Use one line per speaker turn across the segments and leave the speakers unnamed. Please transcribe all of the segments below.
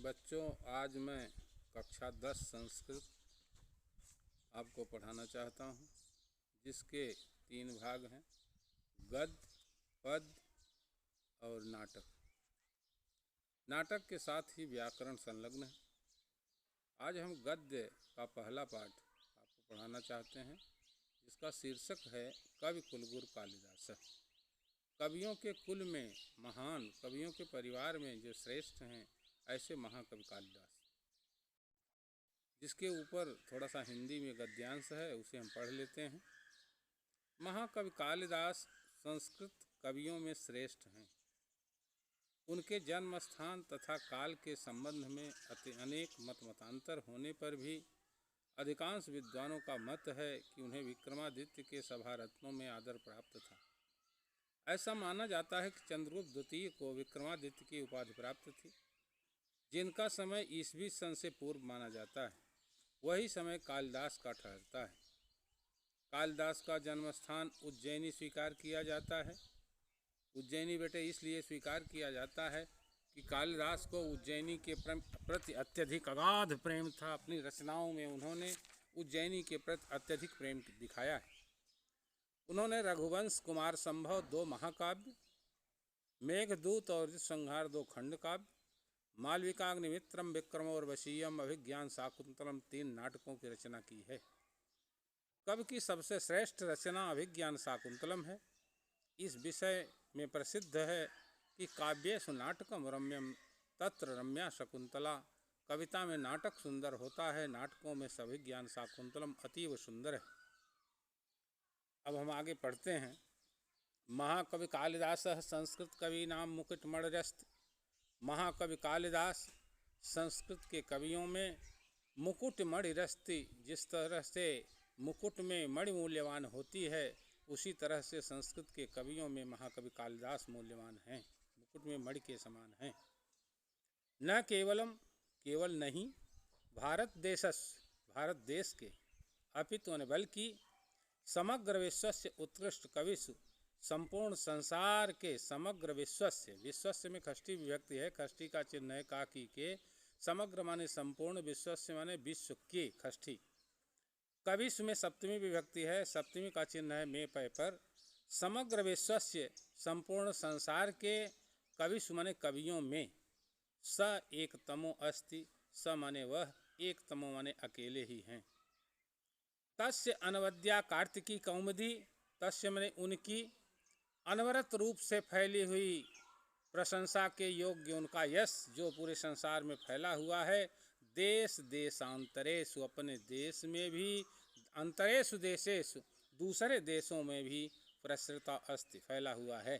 बच्चों, आज मैं कक्षा 10 संस्कृत आपको पढ़ाना चाहता हूँ, जिसके 3 भाग हैं: गद्य, पद्य और नाटक। नाटक के साथ ही व्याकरण संलग्न है। आज हम गद्य का पहला पाठ आपको पढ़ाना चाहते हैं, जिसका शीर्षक है कवि कुलगुरु कालिदास। कवियों के कुल में महान, कवियों के परिवार में जो श्रेष्ठ हैं, ऐसे महाकवि कालिदास। जिसके ऊपर थोड़ा सा हिंदी में गद्यांश है, उसे हम पढ़ लेते हैं। महाकवि कालिदास संस्कृत कवियों में श्रेष्ठ हैं। उनके जन्म स्थान तथा काल के संबंध में अनेक मतांतर होने पर भी अधिकांश विद्वानों का मत है कि उन्हें विक्रमादित्य के सभारत्नों में आदर प्राप्त था। ऐसा माना जाता है कि चंद्रगुप्त द्वितीय को विक्रमादित्य की उपाधि प्राप्त थी, जिनका समय ईसवी सन से पूर्व माना जाता है। वही समय कालिदास का ठहरता है। कालिदास का जन्म स्थान उज्जैनी स्वीकार किया जाता है। उज्जैनी बेटे इसलिए स्वीकार किया जाता है कि कालिदास को उज्जैनी के प्रति अत्यधिक अगाध प्रेम था। अपनी रचनाओं में उन्होंने उज्जैनी के प्रति अत्यधिक प्रेम दिखाया है। उन्होंने रघुवंश, कुमार संभव 2 महाकाव्य, मेघदूत और संहार 2 खंड काव्य, मालविकाग्निमित्रम, विक्रमोर्वशीयम, अभिज्ञान शाकुंतलम 3 नाटकों की रचना की है। कवि की सबसे श्रेष्ठ रचना अभिज्ञान शाकुंतलम है। इस विषय में प्रसिद्ध है कि काव्येषु नाटकम रम्यम तत्र रम्या शकुंतला। कविता में नाटक सुंदर होता है, नाटकों में अभिज्ञान शाकुंतलम अतीव सुंदर है। अब हम आगे पढ़ते हैं। महाकवि कालिदास संस्कृत कवि नाम मुकुटमणिरस्त। महाकवि कालिदास संस्कृत के कवियों में मुकुटमणिरस्ति। जिस तरह से मुकुट में मणि मूल्यवान होती है, उसी तरह से संस्कृत के कवियों में महाकवि कालिदास मूल्यवान हैं, मुकुट में मणि के समान हैं। न केवलम, केवल नहीं, भारत देश के, अपितु बल्कि समग्र विश्वस्य उत्कृष्ट कविषु, संपूर्ण संसार के समग्र विश्वस्य में खष्टी विभक्ति है। खष्टी का चिन्ह है काकी के। समग्र माने संपूर्ण, विश्वस्य माने विश्व के, खष्टी। कविषु में सप्तमी विभक्ति है, सप्तमी का चिन्ह है में पै पर। समग्र विश्वस्य, संपूर्ण संसार के, कविषु माने कवियों में, स एक तमो अस्ति, स माने वह, एक तमो माने अकेले ही हैं। तस्य अनवद्या कार्तिकी कौमुदी, तस्य माने उनकी, अनवरत रूप से फैली हुई प्रशंसा के योग्य उनका यश जो पूरे संसार में फैला हुआ है। देश देशांतरेषु, अपने देश में भी, अंतरेषु देशेषु, दूसरे देशों में भी प्रसृता अस्ति, फैला हुआ है।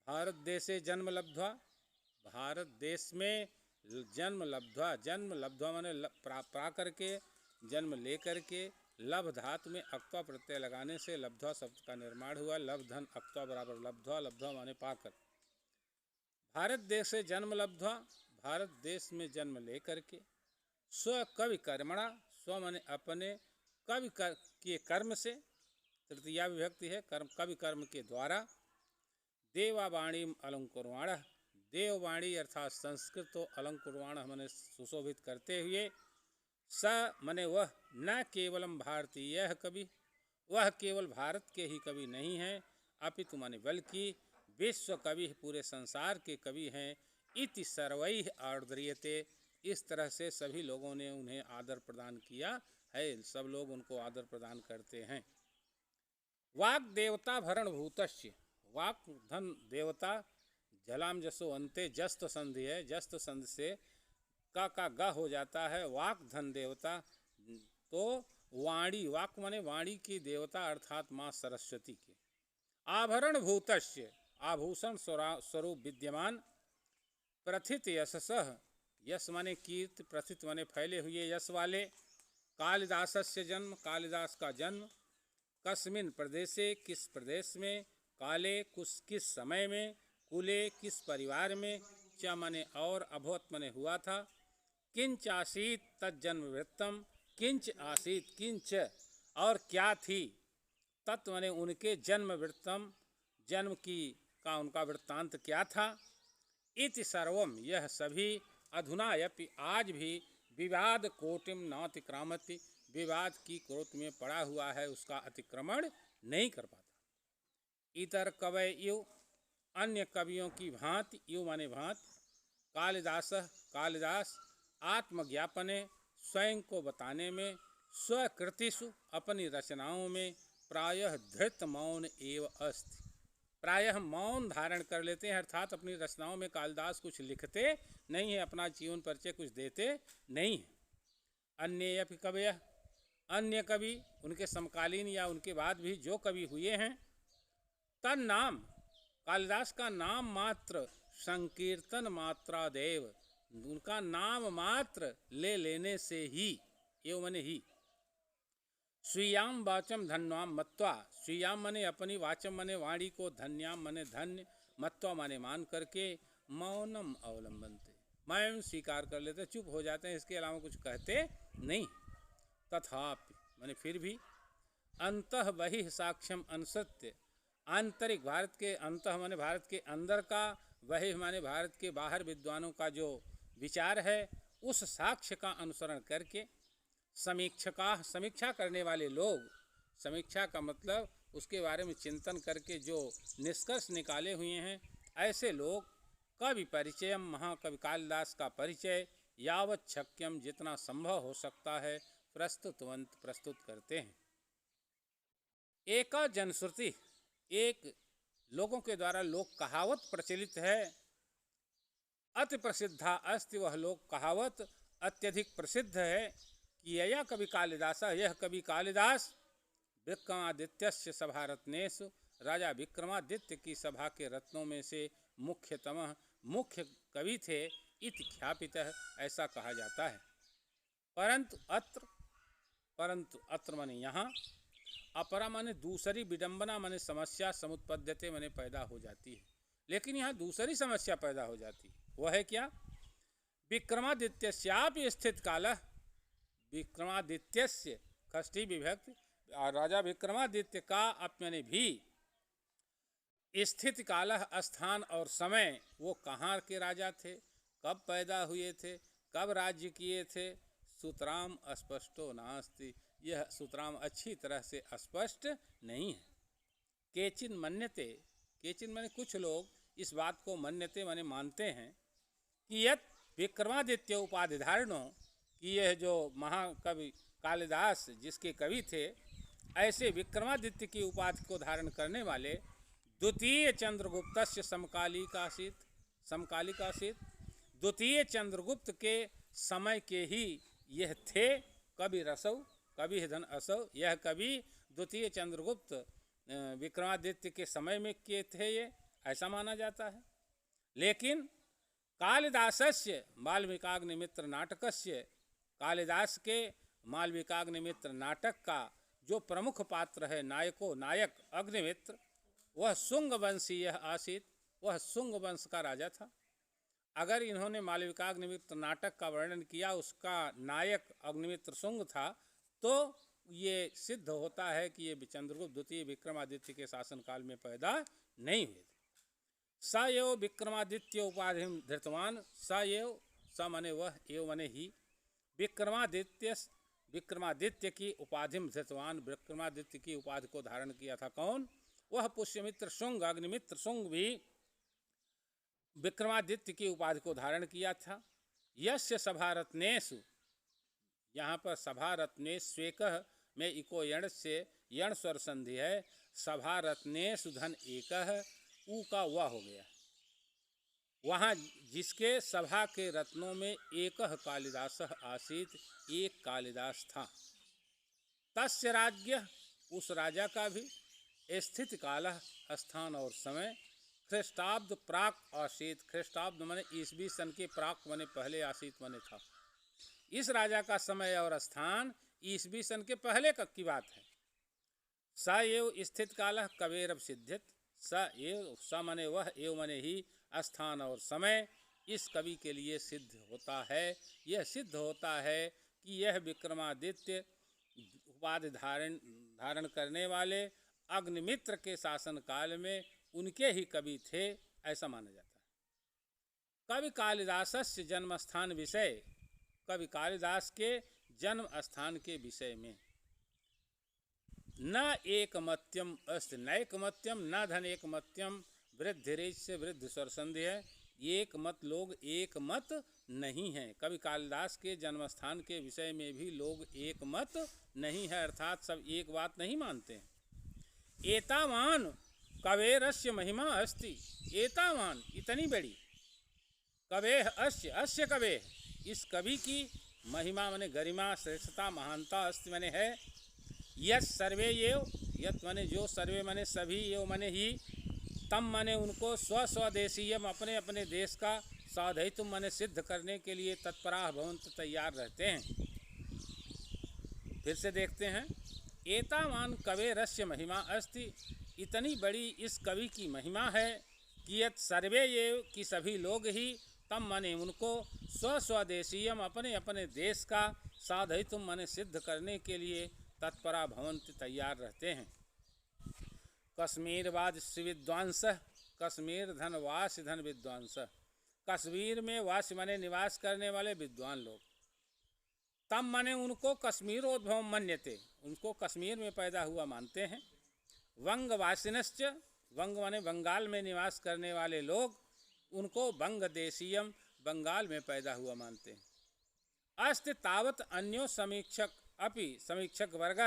भारत देशे जन्म लब्ध्वा, भारत देश में जन्म लब्ध्वा माने प्रा करके, जन्म लेकर के, लभ धातु में अक्त्वा प्रत्यय लगाने से लब्ध्वा शब्द का निर्माण हुआ। लभ धन अक्त्वा बराबर लब्ध्वा, लब्ध्वा माने पाकर। भारत देश से जन्म लब्ध्वा, भारत देश में जन्म लेकर के, स्व कवि कर्मणा, स्व माने अपने, कवि के कर्म से, तृतीया विभक्ति है, कवि कर्म के द्वारा, देवावाणी अलंकुर्वाण, देववाणी अर्थात संस्कृत तो अलंकुर्वाण माने सुशोभित करते हुए, स मने वह, न केवलम भारतीय कवि, वह केवल भारत के ही कवि नहीं हैं, अपितु माने बल्कि विश्व कवि, पूरे संसार के कवि हैं। इति सर्वैः आदर्यते, इस तरह से सभी लोगों ने उन्हें आदर प्रदान किया है, सब लोग उनको आदर प्रदान करते हैं। वाक् देवता भरण भूतस्य, वाक् धन देवता, जलाम जसो अंते, जस्त संधि है, जस्त संधि से का ग हो जाता है। वाक धन देवता, तो वाणी, वाक माने वाणी की देवता अर्थात माँ सरस्वती के। आभरण भूतस्य, आभूषण स्वरूप विद्यमान, प्रथित यशसः, यश माने कीर्ति, प्रथित माने फैले हुए यश वाले। कालिदासस्य जन्म, कालिदास का जन्म, कस्मिन् प्रदेशे, किस प्रदेश में, काले किस समय में, कुले किस परिवार में, च माने और, अभवत माने हुआ था, किंच आसीत तज्जन्म वृत्तम, किंच आसीत, किंच और क्या थी, तत् माने उनके, जन्म वृत्तम जन्म की का उनका वृत्तांत क्या था। इति सर्वम, यह सभी, अधुनायपि आज भी विवाद कोटिम नातिक्रामति, विवाद की कोट में पड़ा हुआ है, उसका अतिक्रमण नहीं कर पाता। इतर कवय युव, अन्य कवियों की भांति, युव माने भांति, कालिदास आत्मज्ञापने, स्वयं को बताने में, स्वकृतिषु अपनी रचनाओं में, प्रायः धृत मौन एव अस्ति, प्रायः मौन धारण कर लेते हैं, अर्थात अपनी रचनाओं में कालिदास कुछ लिखते नहीं है, अपना जीवन परिचय कुछ देते नहीं है। अन्येऽपि कवयः, अन्य कवि, उनके समकालीन या उनके बाद भी जो कवि हुए हैं, तन्नाम, कालिदास का नाम मात्र, संकीर्तन मात्रादेव, उनका नाम मात्र ले लेने से ही, एवं मने ही, स्वीयाम वाचम धन्याम मत्वा, स्वीयाम मने अपनी, वाचम मने वाणी को, धन्याम मने धन्य, मत्वा माने मान करके, मौनम अवलंबनते, मौन स्वीकार कर लेते, चुप हो जाते हैं, इसके अलावा कुछ कहते नहीं। तथापि माने फिर भी, अंतः बहिः साक्ष्यम अनुसत्य, आंतरिक भारत के, अंतः माने भारत के अंदर का, बहिः माने भारत के बाहर विद्वानों का जो विचार है, उस साक्ष्य का अनुसरण करके, समीक्षा करने वाले लोग, समीक्षा का मतलब उसके बारे में चिंतन करके जो निष्कर्ष निकाले हुए हैं, ऐसे लोग कवि परिचयम, महाकवि कालिदास का परिचय, यावत शक्यम, जितना संभव हो सकता है, प्रस्तुत करते हैं। एका जनश्रुति, एक लोगों के द्वारा लोक कहावत प्रचलित है, अति प्रसिद्धा अस्ति, वह लोक कहावत अत्यधिक प्रसिद्ध है कि यया कवि कालिदास, यह कवि कालिदास, विक्रमादित्यस्य सभा रत्नेषु, राजा विक्रमादित्य की सभा के रत्नों में से मुख्य कवि थे, इति ख्यापितः, ऐसा कहा जाता है। परंतु अत्र माने यहाँ, अपरा माने दूसरी, विडंबना माने समस्या, समुत्पद्यते माने पैदा हो जाती है, लेकिन यहाँ दूसरी समस्या पैदा हो जाती है। वह है क्या? विक्रमादित्यस्यापि स्थित कालः, विक्रमादित्यस्य षष्ठी विभक्ति, राजा विक्रमादित्य का अपने भी स्थित कालः, स्थान और समय, वो कहाँ के राजा थे, कब पैदा हुए थे, कब राज्य किए थे, सूत्राम अस्पष्टो नास्ति, यह सूत्राम अच्छी तरह से स्पष्ट नहीं है। केचिन मन्यते, केचिन माने कुछ लोग इस बात को मन्यते माने मानते हैं कि यत विक्रमादित्य उपाधि धारणो, कि यह जो महाकवि कालिदास जिसके कवि थे, ऐसे विक्रमादित्य की उपाधि को धारण करने वाले द्वितीय चंद्रगुप्तस्य समकालिकासीत, द्वितीय चंद्रगुप्त के समय के ही यह थे। कवि रसौ, कवि धन असौ, यह कवि द्वितीय चंद्रगुप्त विक्रमादित्य के समय में के थे, ये ऐसा माना जाता है। लेकिन कालिदासस्य मालविकाग्निमित्र नाटकस्य, कालिदास के मालविकाग्निमित्र नाटक का जो प्रमुख पात्र है, नायक अग्निमित्र, वह शुंग वंशीय आसीत, वह शुंग वंश का राजा था। अगर इन्होंने मालविकाग्निमित्र नाटक का वर्णन किया, उसका नायक अग्निमित्र शुंग था, तो ये सिद्ध होता है कि ये चंद्रगुप्त द्वितीय विक्रमादित्य के शासनकाल में पैदा नहीं हुए थे। स एव विक्रमादित्य उपाधि धृतवान, स एव, स मने वह, एव मने ही, विक्रमादित्य की उपाधि धृतवान, विक्रमादित्य की उपाधि को धारण किया था। कौन? वह पुष्यमित्र शुंग, अग्निमित्र शुंग भी विक्रमादित्य की उपाधि को धारण किया था। यस्य सभा रत्नेषु, यहाँ पर सभा रत्नेष्वेकः में इको यण से यण स्वर संधि है, सभा रत्नेषु धन एकः, ऊ का वह हो गया। वहाँ जिसके सभा के रत्नों में एकः कालिदासः आसीत, एक कालिदास था। तस्य राज्ञः, उस राजा का भी स्थित कालः, स्थान और समय, ख्रीष्टाब्द प्राक आसीत, ख्रीष्टाब्द माने ईसवी सन के प्राक माने पहले, आसीत माने था। इस राजा का समय और स्थान ईसवी सन के पहले की बात है। स एव स्थित कालः कवेरव सिद्धित, स एव, स माने वह, एव माने ही, स्थान और समय इस कवि के लिए सिद्ध होता है। यह सिद्ध होता है कि यह विक्रमादित्य उपाधि धारण करने वाले अग्निमित्र के शासन काल में उनके ही कवि थे, ऐसा माना जाता है। कवि कालिदासस्य जन्मस्थान विषय, कवि कालिदास के जन्म स्थान के विषय में। न एकमत्यम अस्ति नैकमत्यम न धन एकमत्यम वृद्धिरेच से वृद्ध स्वर संधि है। एक मत लोग एक मत नहीं हैं। कवि कालिदास के जन्मस्थान के विषय में भी लोग एक मत नहीं है, अर्थात सब एक बात नहीं मानते हैं। एतावान कवेरस्य महिमा अस्ति, एतावान इतनी बड़ी, कवेह अस्य अस्य कवेह इस कवि की महिमा माने गरिमा श्रेष्ठता महानता अस्ति माने है। यत सर्वे एव, यत माने जो, सर्वे माने सभी, एव माने ही, तम माने उनको, स्वस्वदेशीयम अपने अपने देश का, साधयितुम माने सिद्ध करने के लिए तत्पराः भवन्त तैयार रहते हैं। फिर से देखते हैं। एतावान कवेरस्य महिमा अस्ति, इतनी बड़ी इस कवि की महिमा है कि यत सर्वे एव कि सभी लोग ही, तम माने उनको, स्वस्वदेशीयम अपने अपने देश का, साधयितुम माने सिद्ध करने के लिए तत्परा भवन्ति तैयार रहते हैं। कश्मीरवाद विद्वांस, कश्मीर धन वास धन विद्वांस, कश्मीर में वास माने निवास करने वाले विद्वान लोग। तम माने उनको, कश्मीरोद्भव मन्यते उनको कश्मीर में पैदा हुआ मानते हैं। वंगवासिनश्च, वंग माने बंगाल में निवास करने वाले लोग, उनको वंगदेशीयम बंगाल में पैदा हुआ मानते हैं। अस्ति तावत अन्यो समीक्षक अपि, समीक्षक वर्ग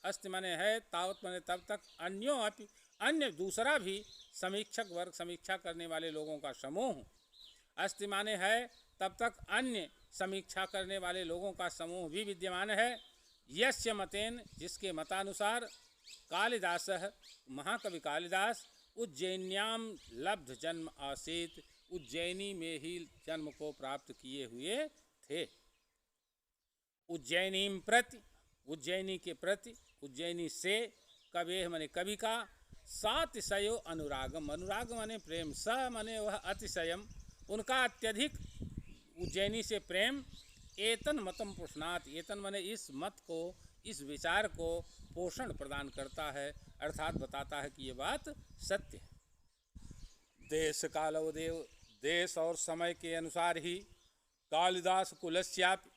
अस्ति माने है, तावत माने तब तक, अन्यो अपि अन्य दूसरा भी, समीक्षक वर्ग समीक्षा करने वाले लोगों का समूह, अस्ति माने है तब तक, अन्य समीक्षा करने वाले लोगों का समूह भी विद्यमान है। यस्य मतेन जिसके मतानुसार, कालिदास महाकवि कालिदास उज्जैन्याम लब्ध जन्म आसीत, उज्जैनी में ही जन्म को प्राप्त किए हुए थे। उज्जैनीम प्रति, उज्जैनी के प्रति, उज्जैनी से, कवेह माने कवि का, सातिशयो अनुरागम, अनुराग माने प्रेम, स माने वह अतिशयम उनका अत्यधिक उज्जैनी से प्रेम। एतन मतम पुष्णात, एतन माने इस मत को, इस विचार को पोषण प्रदान करता है, अर्थात बताता है कि ये बात सत्य है। देश कालवदेव, देश और समय के अनुसार ही, कालिदास कुलस्यापि,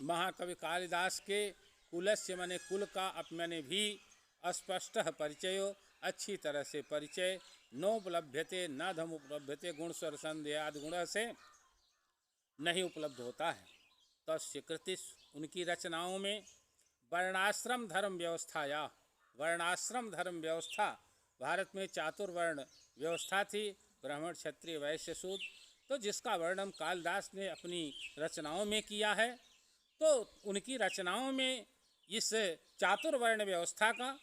महाकवि कालिदास के कुलस्य माने कुल का, अपने भी, अस्पष्ट परिचयो अच्छी तरह से परिचय, नोपलभ्यते न धम उपलभ्यते, गुण स्वर संधि आदि गुण से नहीं उपलब्ध होता है। तस्य कृतिस उनकी रचनाओं में, वर्णाश्रम धर्म व्यवस्था या, वर्णाश्रम धर्म व्यवस्था, भारत में चातुर्वर्ण व्यवस्था थी, ब्राह्मण क्षत्रिय वैश्य शूद्र, तो जिसका वर्णन कालिदास ने अपनी रचनाओं में किया है, तो उनकी रचनाओं में इस चातुर्वर्ण व्यवस्था का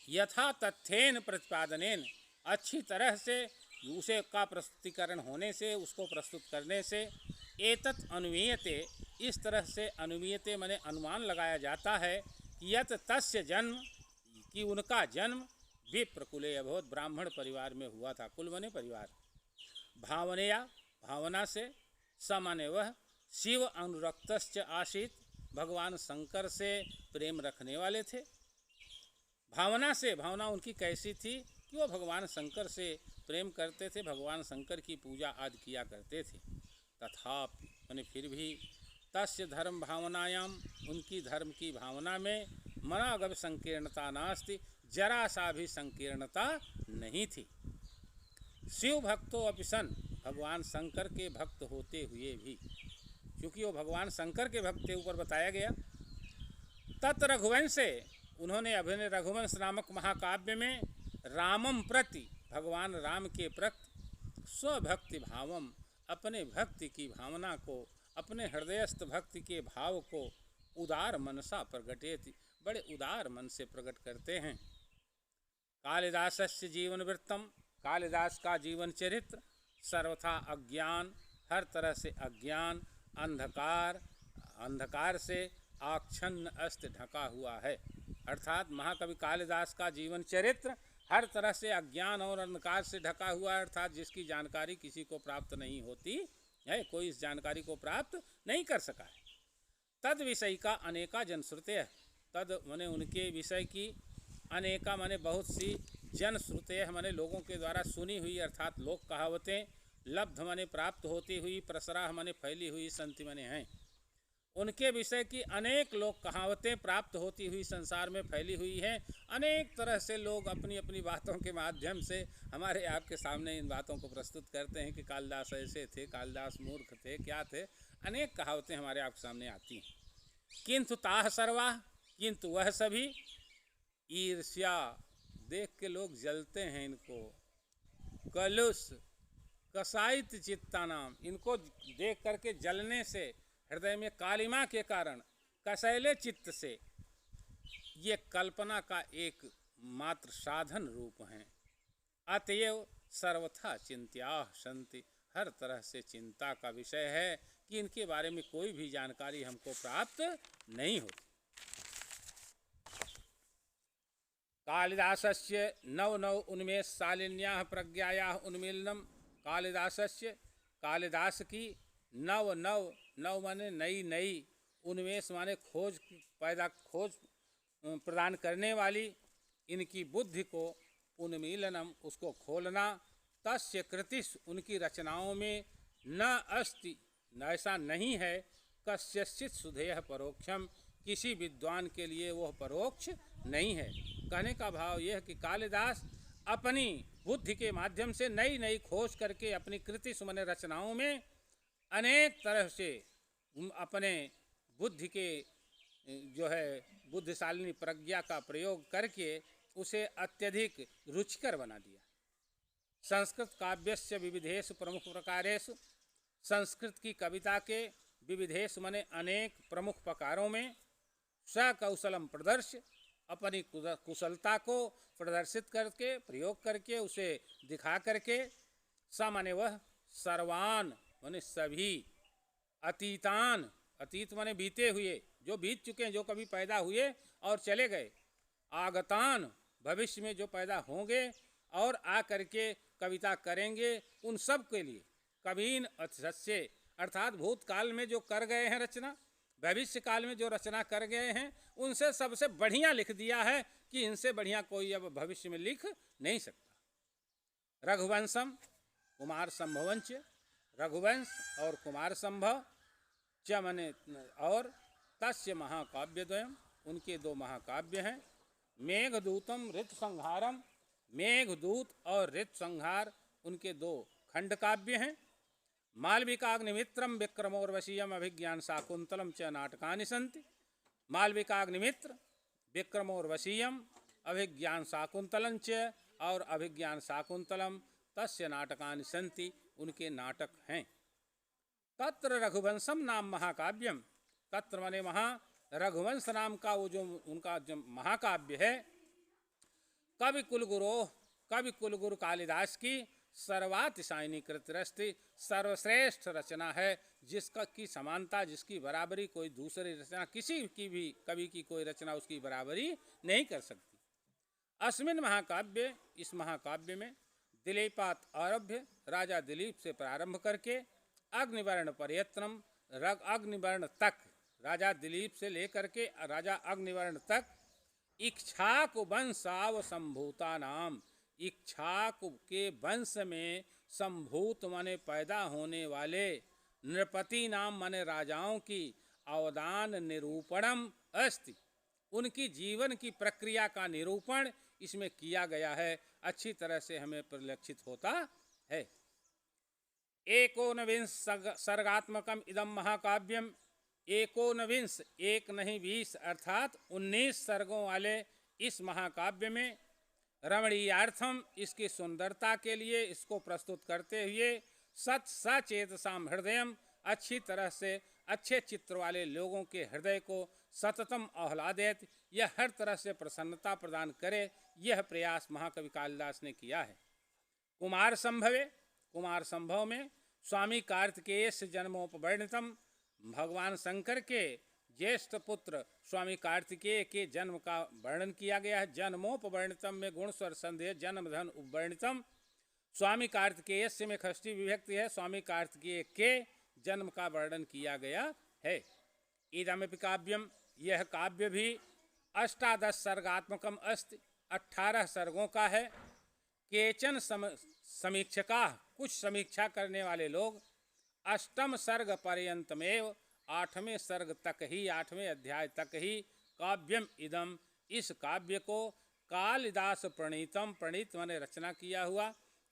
यथा तथ्येन प्रतिपादनेन, अच्छी तरह से उसे का प्रस्तुतिकरण होने से, उसको प्रस्तुत करने से, एतत् अनुमीयते इस तरह से, अनुमीयते माने अनुमान लगाया जाता है कि यत तस्य जन्म कि उनका जन्म विप्रकुले अभवत, ब्राह्मण परिवार में हुआ था। कुल माने परिवार। भावनया भावना से, स माने वह, शिव अनुरक्तश्च आसीत भगवान शंकर से प्रेम रखने वाले थे। भावना से, भावना उनकी कैसी थी कि वो भगवान शंकर से प्रेम करते थे, भगवान शंकर की पूजा आदि किया करते थे। तथापि माने फिर भी, तस्य धर्म भावनायाम उनकी धर्म की भावना में मनागम संकीर्णता नास्ति, जरा सा भी संकीर्णता नहीं थी। शिव भक्तो अपि सन, भगवान शंकर के भक्त होते हुए भी, क्योंकि वो भगवान शंकर के भक्त थे, ऊपर बताया गया। तत् रघुवंशे उन्होंने अभिनय रघुवंश नामक महाकाव्य में रामम प्रति भगवान राम के प्रति स्वभक्ति भावम अपने भक्ति की भावना को, अपने हृदयस्थ भक्ति के भाव को उदार मनसा प्रगटेति बड़े उदार मन से प्रकट करते हैं। कालिदासस्य जीवन वृत्तम, कालिदास का जीवन चरित्र सर्वथा अज्ञान, हर तरह से अज्ञान, अंधकार, अंधकार से आच्छन्न अस्त ढका हुआ है। अर्थात महाकवि कालिदास का जीवन चरित्र हर तरह से अज्ञान और अंधकार से ढका हुआ है, अर्थात जिसकी जानकारी किसी को प्राप्त नहीं होती है, कोई इस जानकारी को प्राप्त नहीं कर सका है। तद विषय का अनेका जनश्रुते, तद माने उनके विषय की, अनेका माने बहुत सी, जनश्रुते माने लोगों के द्वारा सुनी हुई, अर्थात लोक कहावतें, लब्ध माने प्राप्त होती हुई, प्रसराह माने फैली हुई, संति माने हैं। उनके विषय की अनेक लोक कहावतें प्राप्त होती हुई संसार में फैली हुई हैं। अनेक तरह से लोग अपनी अपनी बातों के माध्यम से हमारे आपके सामने इन बातों को प्रस्तुत करते हैं कि कालिदास ऐसे थे, कालिदास मूर्ख थे, क्या थे। अनेक कहावतें हमारे आपके सामने आती हैं। किंतु ताह सर्वा, किंतु वह सभी, ईर्ष्या, देख के लोग जलते हैं इनको। कलुष, कसायित चित्ता नाम, इनको देख करके जलने से, हृदय में कालिमा के कारण, कसैले चित्त से, ये कल्पना का एक मात्र साधन रूप हैं। अतएव सर्वथा चिंत्या संति, हर तरह से चिंता का विषय है कि इनके बारे में कोई भी जानकारी हमको प्राप्त नहीं होती। कालिदासस्य नव नव उन्मेष शालिन्याः प्रज्ञायाः उन्मीलनम। कालिदासस्य, कालिदास की नव नव, नव माने नई नई, उन्मेष माने खोज पैदा, खोज प्रदान करने वाली, इनकी बुद्धि को उन्मीलनम, उसको खोलना। तस्य कृतिस्, उनकी रचनाओं में न अस्ति, ऐसा नहीं है, कस्यचित् सुधेयः परोक्षम, किसी विद्वान के लिए वह परोक्ष नहीं है। कहने का भाव यह कि कालिदास अपनी बुद्धि के माध्यम से नई नई खोज करके अपनी कृति सुमने रचनाओं में अनेक तरह से अपने बुद्धि के जो है बुद्धिशालिनी प्रज्ञा का प्रयोग करके उसे अत्यधिक रुचिकर बना दिया। संस्कृत काव्यस्य विविधेषु प्रमुख प्रकारेषु, संस्कृत की कविता के विविधेषु माने अनेक प्रमुख प्रकारों में, सकौशलम प्रदर्श्य, अपनी कुशलता को प्रदर्शित करके, प्रयोग करके, उसे दिखा करके, स माने वह, सर्वान माने सभी, अतीतान, अतीत माने बीते हुए, जो बीत चुके हैं, जो कभी पैदा हुए और चले गए, आगतान, भविष्य में जो पैदा होंगे और आ करके कविता करेंगे, उन सब के लिए, कबीन अथस्य, अर्थात भूतकाल में जो कर गए हैं रचना, भविष्य काल में जो रचना कर गए हैं, उनसे सबसे बढ़िया लिख दिया है कि इनसे बढ़िया कोई अब भविष्य में लिख नहीं सकता। रघुवंशम कुमार संभवंच, रघुवंश और कुमार संभव, च मने और, तस्य महाकाव्यद्वयम, उनके दो महाकाव्य हैं। मेघदूतम ऋतु संहारम, मेघदूत और ऋतु संहार, उनके दो खंड काव्य हैं। मालविकाग्निमित्रम विक्रमोर्वशीयम अभिज्ञान शाकुंतलम च नाटकानि सन्ति। मालविकाग्निमित्र, विक्रमोर्वशीयम, अभिज्ञान शाकुंतलम च, और अभिज्ञान शाकुंतलम, तस्य नाटकानि सन्ति, उनके नाटक हैं। तत्र रघुवंशम नाम महाकाव्यम, तत्र माने महा, रघुवंश नाम का वो जो उनका जो महाकाव्य है, कवि कुलगुरु कालिदास की सर्वातिशायिनी कृतिरस्ति, सर्वश्रेष्ठ रचना है, जिसका की समानता, जिसकी बराबरी कोई दूसरी रचना, किसी की भी कवि की कोई रचना उसकी बराबरी नहीं कर सकती। अस्मिन् महाकाव्य, इस महाकाव्य में दिलीपात आरभ्य, राजा दिलीप से प्रारंभ करके अग्निवर्ण पर्यंतम, अग्निवर्ण तक, राजा दिलीप से लेकर के राजा अग्निवर्ण तक, इक्ष्वाकु वंशावसंभूता नाम, इक्ष्वाकु के वंश में संभूत माने पैदा होने वाले, नृपति नाम माने राजाओं की अवदान निरूपणम अस्ति, उनकी जीवन की प्रक्रिया का निरूपण इसमें किया गया है, अच्छी तरह से हमें परिलक्षित होता है। एकोनविंश सर्गात्मकम इदम महाकाव्यम, एकोनविंश, एक नहीं 20 अर्थात 19 सर्गों वाले इस महाकाव्य में रमणीयार्थम, इसकी सुंदरता के लिए इसको प्रस्तुत करते हुए, सत सचेतसाम हृदयम, अच्छी तरह से अच्छे चित्र वाले लोगों के हृदय को सततम आह्लादित, यह हर तरह से प्रसन्नता प्रदान करे, यह प्रयास महाकवि कालिदास ने किया है। कुमार संभवे, कुमार संभव में स्वामी कार्तिकेय से जन्मोपवर्णितम, भगवान शंकर के ज्येष्ठ पुत्र स्वामी कार्तिकेय के जन्म का वर्णन किया गया है। जन्मोपवर्णितम में गुण स्वर संदेह, जन्म धन उपवर्णितम, स्वामी कार्तिकेय से में षष्ठी विभक्ति है, स्वामी कार्तिकेय के जन्म का वर्णन किया गया है। इदमपि काव्यम, यह काव्य भी 18 सर्गात्मकम अस्ति, 18 सर्गों का है। केचन समीक्षका, कुछ समीक्षा करने वाले लोग अष्टम सर्ग पर्यंतमेव, 8वें सर्ग तक ही, 8वें अध्याय तक ही काव्यम इदम, इस काव्य को कालिदास प्रणीतम, प्रणीत माने रचना किया हुआ,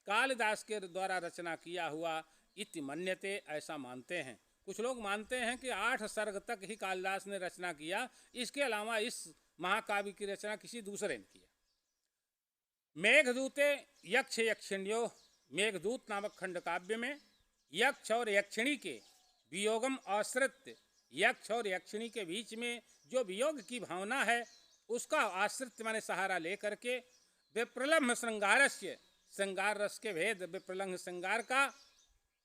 कालिदास के द्वारा रचना किया हुआ इति मन्यते, ऐसा मानते हैं। कुछ लोग मानते हैं कि 8 सर्ग तक ही कालिदास ने रचना किया, इसके अलावा इस महाकाव्य की रचना किसी दूसरे ने किया। मेघदूते यक्ष यक्षिण्यो, मेघदूत नामक खंड काव्य में यक्ष और यक्षिणी के वियोगम आश्रित, यक्ष और यक्षिणी के बीच में जो वियोग की भावना है उसका आश्रित माने सहारा लेकर के विप्रलम्भ श्रृंगारस्य, श्रृंगार रस के भेद विप्रलम्भ श्रृंगार का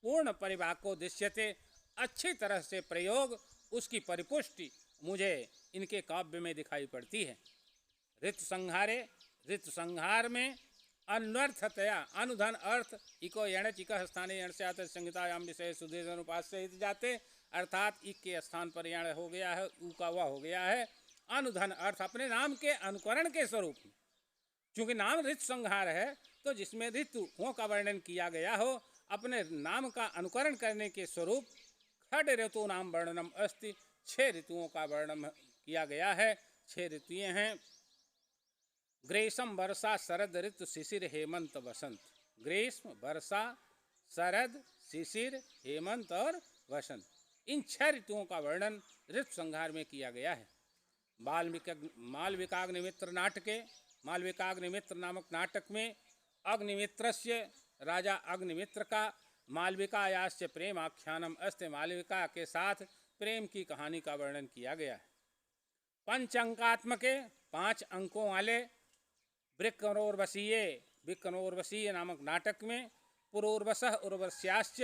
पूर्ण परिवाको दृश्यते, अच्छी तरह से प्रयोग, उसकी परिपुष्टि मुझे इनके काव्य में दिखाई पड़ती है। ऋतु संहारे, ऋतु संहार में अन्वर्थतया, अनुधन अर्थ इको यण चिका स्थाने यण से आते संहितायाम विषय सुदेश अनुपास्य हित जाते, अर्थात इक के स्थान पर यण हो गया है, ऊ का वह हो गया है। अनुधन अर्थ अपने नाम के अनुकरण के स्वरूप में, चूंकि नाम ऋतु संहार है तो जिसमें ऋतुओं का वर्णन किया गया हो, अपने नाम का अनुकरण करने के स्वरूप खड ऋतु नाम वर्णनम अस्ति, 6 ऋतुओं का वर्णन किया गया है। 6 ऋतुएं हैं, ग्रीष्म वर्षा शरद ऋतु शिशिर हेमंत वसंत। ग्रीष्म, वर्षा, शरद, शिशिर, हेमंत और वसंत, इन 6 ऋतुओं का वर्णन ऋतु संहार में किया गया है। मालविकाग्निमित्र नाटके, मालविकाग्निमित्र नामक नाटक में अग्निमित्रस्य, राजा अग्निमित्र का मालविकायास्य प्रेम आख्यानम अस्ति, मालविका के साथ प्रेम की कहानी का वर्णन किया गया है। 5 अंकात्मके, 5 अंकों वाले वृक्कनोर्वशीय, वृक्कनोर्वशीय नामक नाटक में पुरूर्वशः उर्वश्याश्च,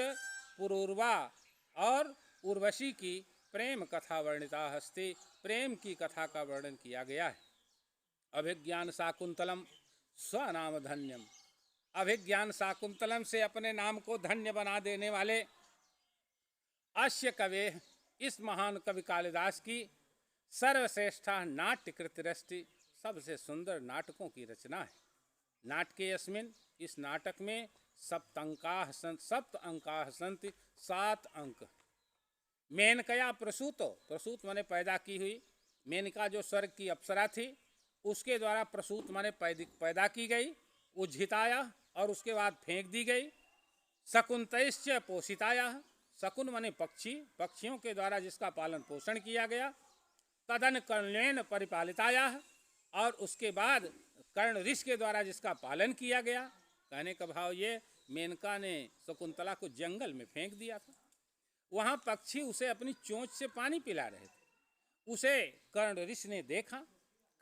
पुरूर्वा और उर्वशी की प्रेम कथा वर्णिता हस्ति, प्रेम की कथा का वर्णन किया गया है। अभिज्ञान शाकुंतलम स्वनाम धन्यम, अभिज्ञान शाकुंतलम से अपने नाम को धन्य बना देने वाले अस्य कवे, इस महान कवि कालिदास की सर्वश्रेष्ठा नाट्यकृतिरस्ति, सबसे सुंदर नाटकों की रचना है। नाटके अस्मिन्, इस नाटक में सप्त अंकाः सन्ति, 7 अंक। मेनकया प्रसूतो, प्रसूत माने पैदा की हुई, मेनका जो स्वर्ग की अप्सरा थी उसके द्वारा प्रसूत माने पैदा की गई, उज्झिताया और उसके बाद फेंक दी गई। शकुन्तैश्च पोषिताया, शकुन माने पक्षी, पक्षियों के द्वारा जिसका पालन पोषण किया गया। तदन कर्णेन परिपालिताया, और उसके बाद कर्ण ऋषि के द्वारा जिसका पालन किया गया। कहने का भाव ये, मेनका ने शकुंतला को जंगल में फेंक दिया था, वहाँ पक्षी उसे अपनी चोंच से पानी पिला रहे थे, उसे कर्ण ऋषि ने देखा।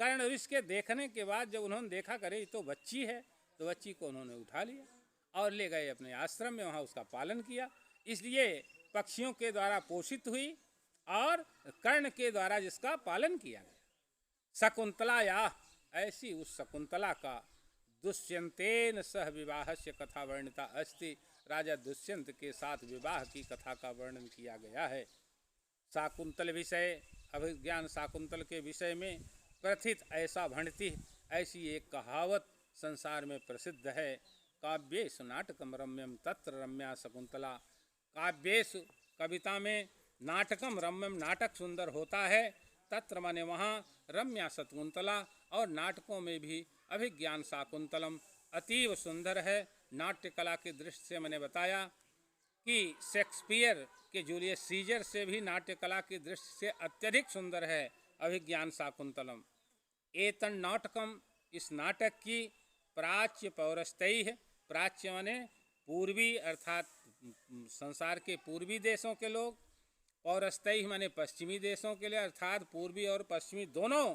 कर्ण ऋषि के देखने के बाद जब उन्होंने देखा करे तो बच्ची है, तो बच्ची को उन्होंने उठा लिया और ले गए अपने आश्रम में, वहाँ उसका पालन किया। इसलिए पक्षियों के द्वारा पोषित हुई और कर्ण के द्वारा जिसका पालन किया गया। शकुंतला या, ऐसी उस शकुंतला का दुष्यंतेन सह विवाहस्य कथा वर्णिता अस्ति, राजा दुष्यंत के साथ विवाह की कथा का वर्णन किया गया है। शाकुंतल विषय, अभिज्ञान शाकुंतल के विषय में प्रथित ऐसा भणति, ऐसी एक कहावत संसार में प्रसिद्ध है। काव्येषु नाटकम रम्यम तत्र रम्या शकुंतला, काव्येषु कविता में नाटकम रम्यम, नाटक सुंदर होता है, तत्र माने वहाँ, रम्या शकुंतला, और नाटकों में भी अभिज्ञान शाकुंतलम अतीव सुंदर है। नाट्य कला की दृष्टि से मैंने बताया कि शेक्सपियर के जूलियस सीजर से भी नाट्य कला की दृष्टि से अत्यधिक सुंदर है अभिज्ञान शाकुंतलम। एतन नाटकम, इस नाटक की प्राच्य पौरस्तैः, प्राच्य माने पूर्वी, अर्थात संसार के पूर्वी देशों के लोग, पौरस्तैः माने पश्चिमी देशों के लिए, अर्थात पूर्वी और पश्चिमी दोनों